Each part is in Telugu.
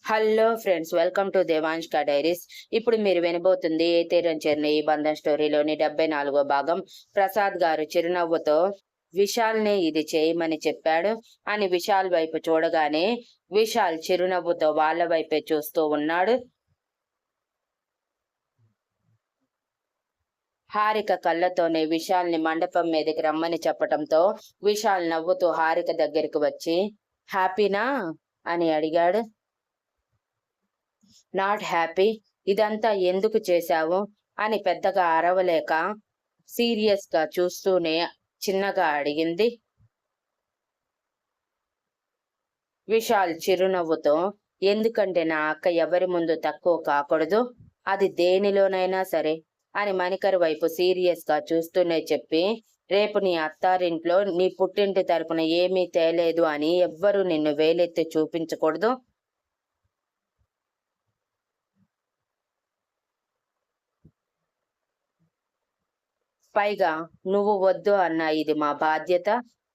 హలో ఫ్రెండ్స్, వెల్కమ్ టు దేవాంష్క డైరీస్. ఇప్పుడు మీరు వినబోతుంది ఏ తీరం చేరిన ఈ బంధం స్టోరీలోని 74వ భాగం. ప్రసాద్ గారు చిరునవ్వుతో విశాల్నే ఇది చేయమని చెప్పాడు అని విశాల్ వైపు చూడగానే విశాల్ చిరునవ్వుతో వాళ్ళ వైపే చూస్తూ ఉన్నాడు. హారిక కళ్ళతోనే విశాల్ని మండపం మీదకి రమ్మని చెప్పటంతో విశాల్ నవ్వుతూ హారిక దగ్గరికి వచ్చి హ్యాపీనా అని అడిగాడు. నాట్ హ్యాపీ, ఇదంతా ఎందుకు చేశావు అని పెద్దగా అరవలేక సీరియస్ గా చూస్తూనే చిన్నగా అడిగింది. విశాల్ చిరునవ్వుతో ఎందుకంటే నా అక్క ఎవరి ముందు తక్కువ కాకూడదు, అది దేనిలోనైనా సరే అని మణికర్ వైపు సీరియస్ గా చూస్తూనే చెప్పి, రేపు నీ అత్తారింట్లో నీ పుట్టింటి తరపున ఏమీ తేలేదు అని ఎవ్వరూ నిన్ను వేలెత్తి చూపించకూడదు. పైగా నువ్వు వద్దు అన్నా ఇది మా బాధ్యత.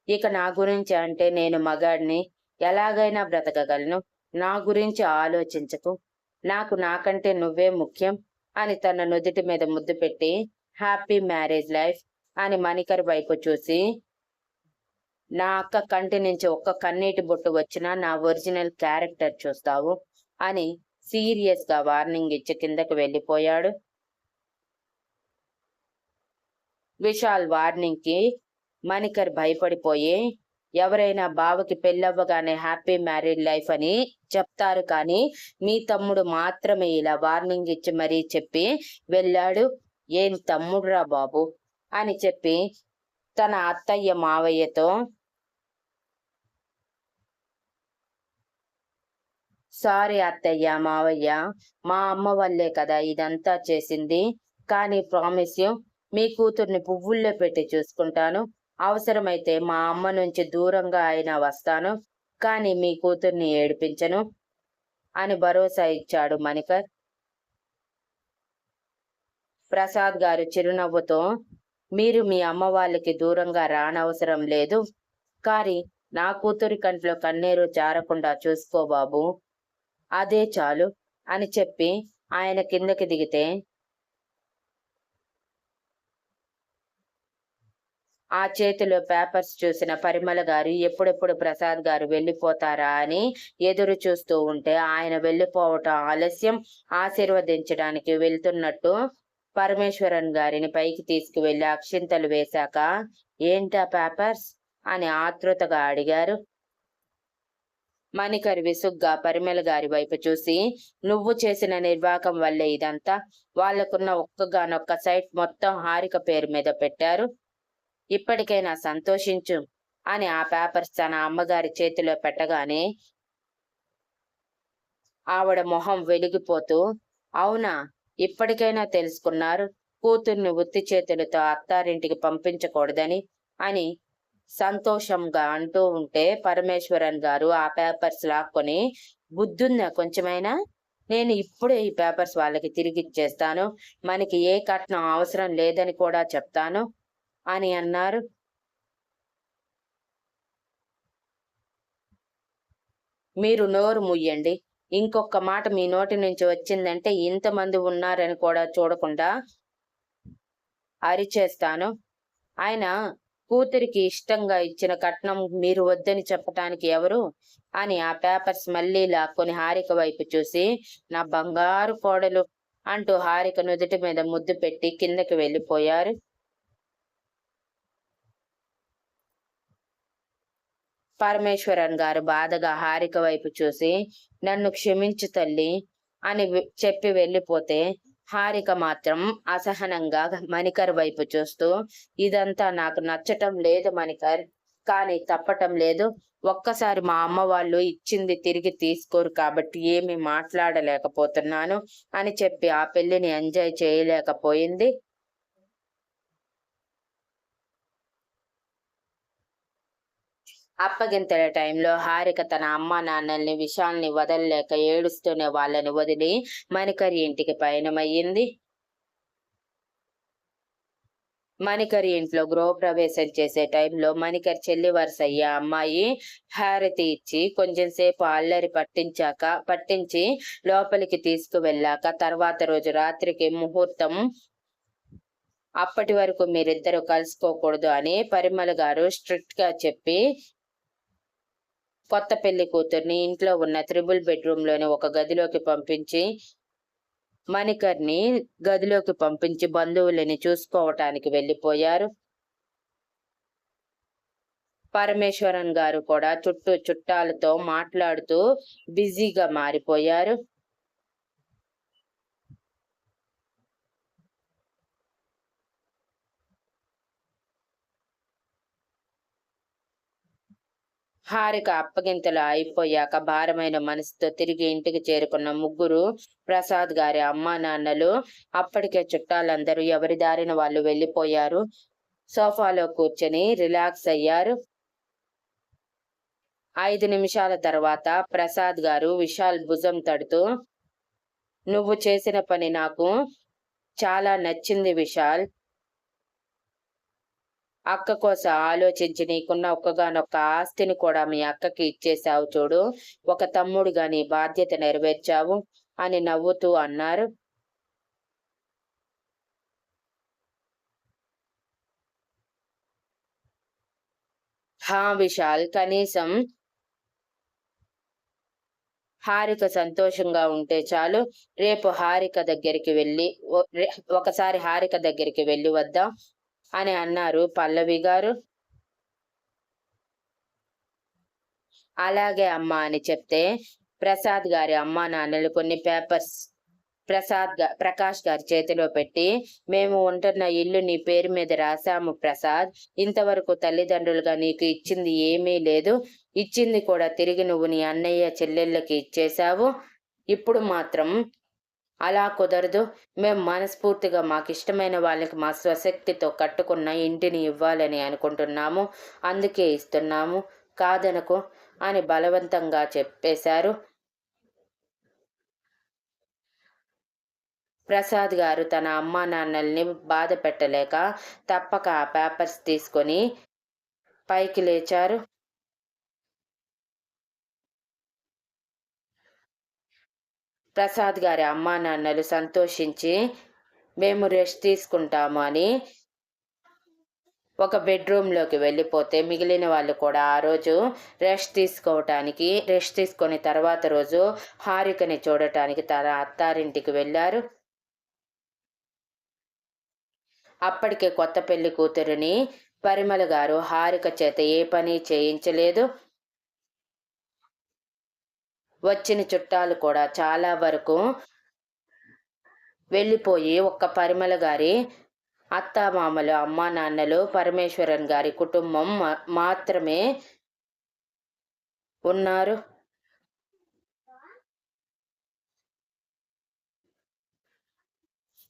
ఇక నా గురించి అంటే నేను మగాడిని, ఎలాగైనా బ్రతకగలను. నా గురించి ఆలోచించకు, నాకు నాకంటే నువ్వే ముఖ్యం అని తన నుదుటి మీద ముద్దు పెట్టి హ్యాపీ మ్యారేజ్ లైఫ్ అని మణికర్ వైపు చూసి, నా అక్క కంటి నుంచి ఒక్క కన్నీటి బొట్టు వచ్చినా నా ఒరిజినల్ క్యారెక్టర్ చూస్తావు అని సీరియస్ గా వార్నింగ్ ఇచ్చి కిందకు వెళ్ళిపోయాడు. విశాల్ వార్నింగ్ కి మణికర్ భయపడిపోయి, ఎవరైనా బావకి పెళ్ళవ్వగానే హ్యాపీ మ్యారీడ్ లైఫ్ అని చెప్తారు, కానీ మీ తమ్ముడు మాత్రమే ఇలా వార్నింగ్ ఇచ్చి మరీ చెప్పి వెళ్ళాడు. ఏం తమ్ముడురా బాబు అని చెప్పి తన అత్తయ్య మావయ్యతో సారీ అత్తయ్య మావయ్య, మా అమ్మ వల్లే కదా ఇదంతా చేసింది, కానీ ప్రామిస్ యూ మీ కూతుర్ని పువ్వుల్లో పెట్టి చూసుకుంటాను. అవసరమైతే మా అమ్మ నుంచి దూరంగా అయినా వస్తాను, కానీ మీ కూతుర్ని ఏడిపించను అని భరోసా ఇచ్చాడు మణికర్. ప్రసాద్ గారు చిరునవ్వుతో మీరు మీ అమ్మ వాళ్ళకి దూరంగా రానవసరం లేదు, కానీ నా కూతురి కంట్లో కన్నీరు జారకుండా చూసుకో బాబు, అదే చాలు అని చెప్పి ఆయన కిందకి దిగితే ఆ చేతిలో పేపర్స్ చూసిన పరిమళ గారు ఎప్పుడెప్పుడు ప్రసాద్ గారు వెళ్ళిపోతారా అని ఎదురు చూస్తూ ఉంటే ఆయన వెళ్ళిపోవటం ఆలస్యం. ఆశీర్వదించడానికి వెళ్తున్నట్టు పరమేశ్వరన్ గారిని పైకి తీసుకువెళ్లి అక్షింతలు వేశాక ఏంటా పేపర్స్ అని ఆతృతగా అడిగారు. మణికర్ విసుగ్గా పరిమళ గారి వైపు చూసి, నువ్వు చేసిన నిర్వాకం వల్లే ఇదంతా, వాళ్లకున్న ఒక్కగానొక్క సైట్ మొత్తం హారిక పేరు మీద పెట్టారు, ఇప్పటికైనా సంతోషించు అని ఆ పేపర్స్ తన అమ్మగారి చేతిలో పెట్టగానే ఆవిడ మొహం వెలిగిపోతూ, అవునా, ఇప్పటికైనా తెలుసుకున్నారు కూతుర్ని ఉత్తి చేతులతో అత్తారింటికి పంపించకూడదని అని సంతోషంగా అంటూ ఉంటే పరమేశ్వరన్ గారు ఆ పేపర్స్ లాక్కొని, బుద్ధుందా కొంచెమైనా, నేను ఇప్పుడే ఈ పేపర్స్ వాళ్ళకి తిరిగిచ్చేస్తాను, మనకి ఏ కట్నం అవసరం లేదని కూడా చెప్తాను అని అన్నారు. మీరు నోరు ముయ్యండి, ఇంకొక మాట మీ నోటి నుంచి వచ్చిందంటే ఇంతమంది ఉన్నారని కూడా చూడకుండా అరిచేస్తాను. ఆయన కూతురికి ఇష్టంగా ఇచ్చిన కట్నం మీరు వద్దని చెప్పటానికి ఎవరు అని ఆ పేపర్స్ మళ్ళీ లాక్కొని హారిక వైపు చూసి, నా బంగారు కోడలు అంటూ హారిక నుదుటి మీద ముద్దు పెట్టి కిందకి వెళ్ళిపోయారు. పరమేశ్వరన్ గారు బాధగా హారిక వైపు చూసి, నన్ను క్షమించు తల్లి అని చెప్పి వెళ్ళిపోతే హారిక మాత్రం అసహనంగా మణికర్ వైపు చూస్తూ, ఇదంతా నాకు నచ్చటం లేదు మణికర్, కానీ తప్పటం లేదు. ఒక్కసారి మా అమ్మ వాళ్ళు ఇచ్చింది తిరిగి తీసుకోరు కాబట్టి ఏమీ మాట్లాడలేకపోతున్నాను అని చెప్పి ఆ పెళ్లిని ఎంజాయ్ చేయలేకపోయింది. అప్పగింతల టైంలో హారిక తన అమ్మా నాన్నల్ని విశాల్ని వదలలేక ఏడుస్తూనే వాళ్ళని వదిలి మణికర్ ఇంటికి పయనమయ్యింది. మణికర్ ఇంట్లో గృహప్రవేశం చేసే టైంలో మణికర్ చెల్లి వరుస అయ్యే అమ్మాయి హారతి ఇచ్చి కొంచెం సేపు అల్లరి పట్టించి లోపలికి తీసుకువెళ్ళాక తర్వాత రోజు రాత్రికి ముహూర్తం, అప్పటి వరకు మీరిద్దరూ కలుసుకోకూడదు అని పరిమళ గారు స్ట్రిక్ట్ గా చెప్పి కొత్త పెళ్లి కూతుర్ని ఇంట్లో ఉన్న 3 బెడ్రూమ్ లోని ఒక గదిలోకి పంపించి బంధువులని చూసుకోవటానికి వెళ్ళిపోయారు. పరమేశ్వరన్ గారు కూడా చుట్టాలతో మాట్లాడుతూ బిజీగా మారిపోయారు. హారిక అప్పగింతలు అయిపోయాక భారమైన మనసుతో తిరిగి ఇంటికి చేరుకున్న ముగ్గురు ప్రసాద్ గారి అమ్మా నాన్నలు అప్పటికే చుట్టాలందరూ ఎవరి దారిన వాళ్ళు వెళ్ళిపోయారు. సోఫాలో కూర్చొని రిలాక్స్ అయ్యారు. 5 నిమిషాల తర్వాత ప్రసాద్ గారు విశాల్ భుజం తడుతూ, నువ్వు చేసిన పని నాకు చాలా నచ్చింది విశాల్. అక్క కోసం ఆలోచించి నీకున్న ఒక్కగానొక్క ఆస్తిని కూడా మీ అక్కకి ఇచ్చేశావు చూడు. ఒక తమ్ముడుగా నీ బాధ్యత నెరవేర్చావు అని నవ్వుతూ అన్నారు. హా విశాల్, కనీసం హారిక సంతోషంగా ఉంటే చాలు. రేపు ఒకసారి హారిక దగ్గరికి వెళ్ళి వద్దాం అని అన్నారు పల్లవి గారు. అలాగే అమ్మా అని చెప్తే ప్రసాద్ గారి అమ్మా నాన్నలు కొన్ని పేపర్స్ ప్రకాష్ గారి చేతిలో పెట్టి, మేము ఉంటున్న ఇల్లు నీ పేరు మీద రాశాము ప్రసాద్. ఇంతవరకు తల్లిదండ్రులుగా నీకు ఇచ్చింది ఏమీ లేదు. ఇచ్చింది కూడా తిరిగి నువ్వు నీ అన్నయ్య చెల్లెళ్ళకి ఇచ్చేశావు. ఇప్పుడు మాత్రం అలా కుదరదు. మేము మనస్ఫూర్తిగా మాకు ఇష్టమైన వాళ్ళకి మా స్వశక్తితో కట్టుకున్న ఇంటిని ఇవ్వాలని అనుకుంటున్నాము. అందుకే ఇస్తున్నాము, కాదనకు అని బలవంతంగా చెప్పేశారు. ప్రసాద్ గారు తన అమ్మా నాన్నల్ని బాధ పెట్టలేక తప్పక ఆ పేపర్స్ తీసుకొని పైకి లేచారు. ప్రసాద్ గారి అమ్మా నాన్నలు సంతోషించి మేము రెస్ట్ తీసుకుంటాము అని ఒక బెడ్రూమ్లోకి వెళ్ళిపోతే మిగిలిన వాళ్ళు కూడా ఆ రోజు రెస్ట్ తీసుకొని తర్వాత రోజు హారికని చూడటానికి తన అత్తారింటికి వెళ్ళారు. అప్పటికే కొత్త పెళ్లి కూతురిని పరిమళ గారు హారిక చేత ఏ పని చేయించలేదు. వచ్చిన చుట్టాలు కూడా చాలా వరకు వెళ్ళిపోయి ఒక్క పరిమళ గారి అత్తామామలు, అమ్మా నాన్నలు, పరమేశ్వరన్ గారి కుటుంబం మాత్రమే ఉన్నారు.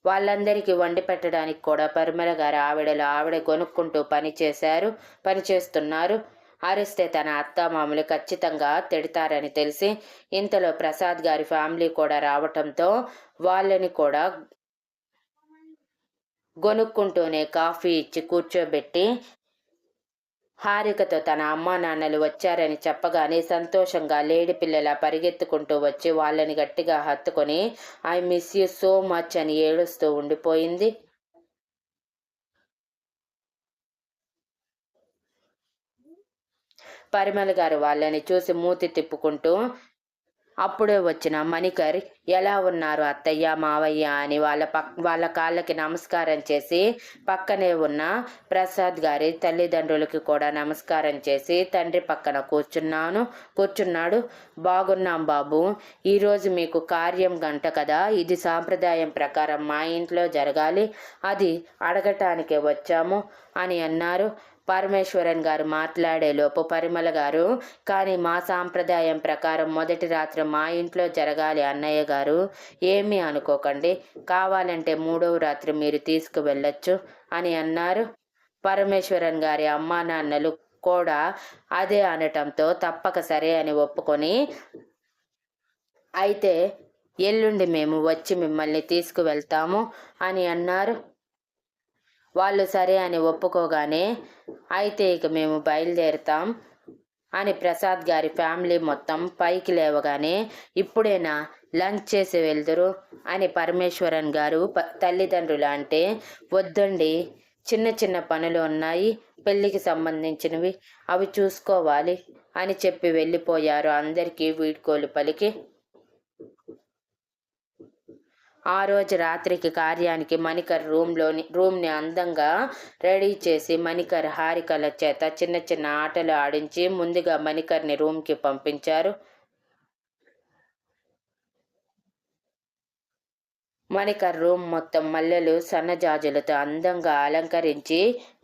వాళ్ళందరికీ వండి పెట్టడానికి కూడా పరిమళ గారు ఆవిడ కొనుక్కుంటూ పనిచేస్తున్నారు. అరిస్తే తన అత్తామామలు ఖచ్చితంగా తిడతారని తెలిసి ఇంతలో ప్రసాద్ గారి ఫ్యామిలీ కూడా రావటంతో వాళ్ళని కూడా గొనుక్కుంటూనే కాఫీ ఇచ్చి కూర్చోబెట్టి హారికతో తన అమ్మా నాన్నలు వచ్చారని చెప్పగానే సంతోషంగా లేడి పిల్లల పరిగెత్తుకుంటూ వచ్చి వాళ్ళని గట్టిగా హత్తుకొని I miss you so much అని ఏడుస్తూ ఉండిపోయింది. పరిమళ గారు వాళ్ళని చూసి మూతి తిప్పుకుంటూ అప్పుడే వచ్చిన మణికర్ ఎలా ఉన్నారు అత్తయ్య మావయ్య అని వాళ్ళ కాళ్ళకి నమస్కారం చేసి పక్కనే ఉన్న ప్రసాద్ గారి తల్లిదండ్రులకి కూడా నమస్కారం చేసి తండ్రి పక్కన కూర్చున్నాడు. బాగున్నాం బాబు, ఈరోజు మీకు కార్యం గంట కదా, ఇది సాంప్రదాయం ప్రకారం మా ఇంట్లో జరగాలి, అది అడగటానికే వచ్చాము అని అన్నారు. పరమేశ్వరన్ గారు మాట్లాడేలోపు పరిమళ గారు, కానీ మా సాంప్రదాయం ప్రకారం మొదటి రాత్రి మా ఇంట్లో జరగాలి అన్నయ్య గారు, ఏమీ అనుకోకండి, కావాలంటే 3వ రాత్రి మీరు తీసుకువెళ్ళొచ్చు అని అన్నారు. పరమేశ్వరన్ గారి అమ్మా నాన్నలు కూడా అదే అనటంతో తప్పక సరే అని ఒప్పుకొని, అయితే ఎల్లుండి మేము వచ్చి మిమ్మల్ని తీసుకువెళ్తాము అని అన్నారు. వాళ్ళు సరే అని ఒప్పుకోగానే అయితే ఇక మేము బయలుదేరుతాం అని ప్రసాద్ గారి ఫ్యామిలీ మొత్తం పైకి లేవగానే ఇప్పుడేనా లంచ్ చేసి వెళ్దురు అని పరమేశ్వరన్ గారు తల్లిదండ్రులు అంటే వద్దండి, చిన్న చిన్న పనులు ఉన్నాయి, పెళ్ళికి సంబంధించినవి, అవి చూసుకోవాలి అని చెప్పి వెళ్ళిపోయారు. అందరికీ వీడ్కోలు పలికి ఆ రోజు రాత్రికి కార్యానికి మణికర్ రూమ్ని అందంగా రెడీ చేసి మణికర్ హారికల చేత చిన్న చిన్న ఆటలు ఆడించి ముందుగా మణికర్ని రూమ్కి పంపించారు. మణికర్ రూమ్ మొత్తం మల్లెలు సన్నజాజులతో అందంగా అలంకరించి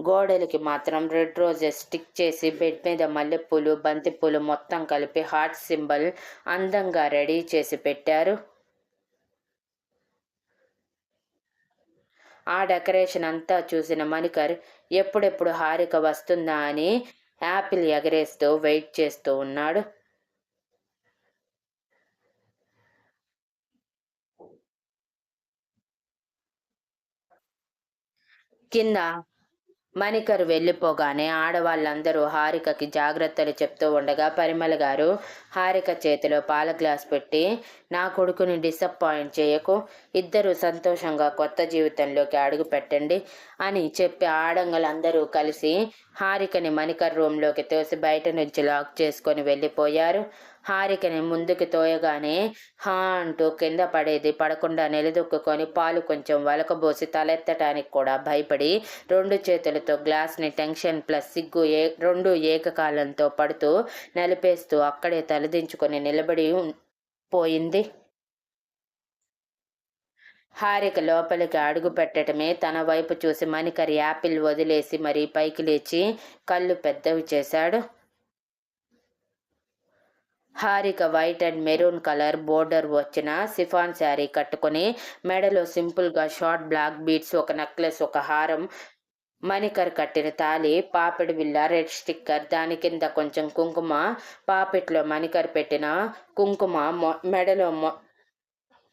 గోడలకి మాత్రం రెడ్ రోజెస్ స్టిక్ చేసి బెడ్ మీద మల్లెపూలు బంతిపూలు మొత్తం కలిపి హార్ట్ సింబల్ అందంగా రెడీ చేసి పెట్టారు. ఆ డెకరేషన్ అంతా చూసిన మణికర్ ఎప్పుడెప్పుడు హారిక వస్తుందా అని యాపిల్ ఎగరేస్తూ వెయిట్ చేస్తూ ఉన్నాడు. కింద మణికర్ వెళ్ళిపోగానే ఆడవాళ్ళందరూ హారికకి జాగ్రత్తలు చెప్తూ ఉండగా పరిమళ గారు హారిక చేతిలో పాల గ్లాస్ పెట్టి, నా కొడుకుని డిసప్పాయింట్ చేయకు, ఇద్దరు సంతోషంగా కొత్త జీవితంలోకి అడుగు పెట్టండి అని చెప్పి ఆడంగులందరూ కలిసి హారికని మణికర్ రూమ్లోకి తోసి బయట నుంచి లాక్ చేసుకొని వెళ్ళిపోయారు. హారికని ముందుకు తోయగానే హా అంటూ కింద పడకుండా నిలదొక్కుని పాలు కొంచెం వలకబోసి తలెత్తటానికి కూడా భయపడి 2 చేతులతో గ్లాస్ని టెన్షన్ ప్లస్ సిగ్గు రెండు ఏకకాలంతో పడుతూ నలిపేస్తూ అక్కడే తలదించుకొని నిలబడి పోయింది. హారిక లోపలికి అడుగు పెట్టడమే తన వైపు చూసి మణికర్ యాపిల్ వదిలేసి మరీ పైకి లేచి కళ్ళు పెద్దవి చేశాడు. Harika white and maroon colour border వచ్చిన సిఫాన్ శారీ కట్టుకుని మెడలో సింపుల్గా షార్ట్ బ్లాక్ బీడ్స్, ఒక నెక్లెస్, ఒక హారం, మణికర్ కట్టిన తాలి, పాపిడి బిల్ల, రెడ్ స్టిక్కర్, దాని కింద కొంచెం కుంకుమ, పాపిట్లో మణికర్ పెట్టిన కుంకుమ మెడలో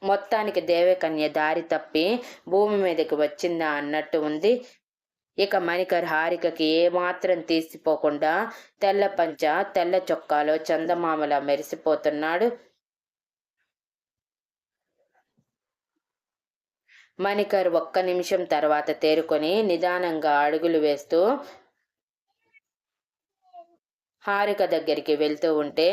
మొత్తానికి దేవకన్య దారి తప్పి భూమి మీదకి వచ్చిందా అన్నట్టు ఉంది. ఇక మణికర్ హారికకి ఏమాత్రం తీసిపోకుండా తెల్ల పంచ తెల్ల చొక్కాలో చందమామలా మెరిసిపోతున్నాడు. మణికర్ ఒక్క నిమిషం తర్వాత తేరుకొని నిదానంగా అడుగులు వేస్తూ హారిక దగ్గరికి వెళ్తూ ఉంటే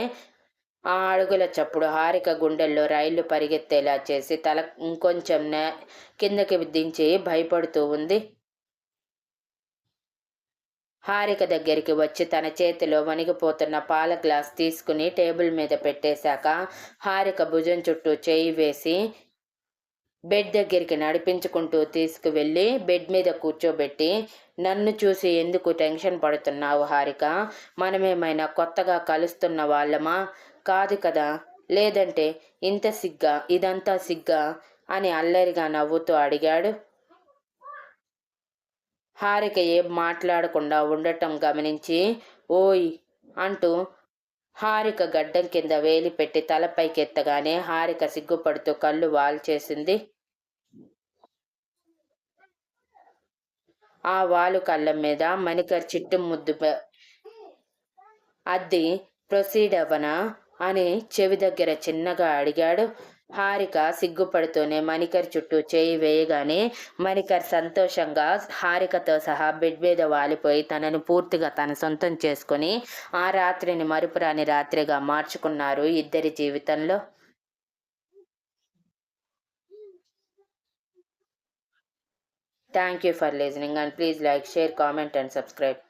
ఆ అడుగుల చప్పుడు హారిక గుండెల్లో రైళ్లు పరిగెత్తేలా చేసి తల ఇంకొంచెం కిందకి దించి భయపడుతూ ఉంది. హారిక దగ్గరికి వచ్చి తన చేతిలో వణిగిపోతున్న పాల గ్లాస్ తీసుకుని టేబుల్ మీద పెట్టేశాక హారిక భుజం చుట్టూ చేయి వేసి బెడ్ దగ్గరికి నడిపించుకుంటూ తీసుకువెళ్ళి బెడ్ మీద కూర్చోబెట్టి, నన్ను చూసి ఎందుకు టెన్షన్ పడుతున్నావు హారిక? మనమేమైనా కొత్తగా కలుస్తున్న వాళ్ళమా? కాదు కదా, లేదంటే ఇంత సిగ్గా, ఇదంతా సిగ్గా అని అల్లరిగా నవ్వుతూ అడిగాడు. హారిక ఏం మాట్లాడకుండా ఉండటం గమనించి ఓయ్ అంటూ హారిక గడ్డం కింద వేలి పెట్టి తలపైకెత్తగానే హారిక సిగ్గుపడుతూ కళ్ళు వాల్చేసింది. ఆ వాలు కళ్ళం మీద మణికర్ చిట్టు ముద్దు అద్ది ప్రొసీడ్ అవ్వనా అని చెవి దగ్గర చిన్నగా అడిగాడు. హారిక సిగ్గుపడుతూనే మణికర్ చుట్టూ చేయి వేయగానే మణికర్ సంతోషంగా హారికతో సహా బెడ్ మీద వాలిపోయి తనను పూర్తిగా తన సొంతం చేసుకుని ఆ రాత్రిని మరుపురాని రాత్రిగా మార్చుకున్నారు ఇద్దరి జీవితంలో. Thank you for listening and please like, share, comment and subscribe.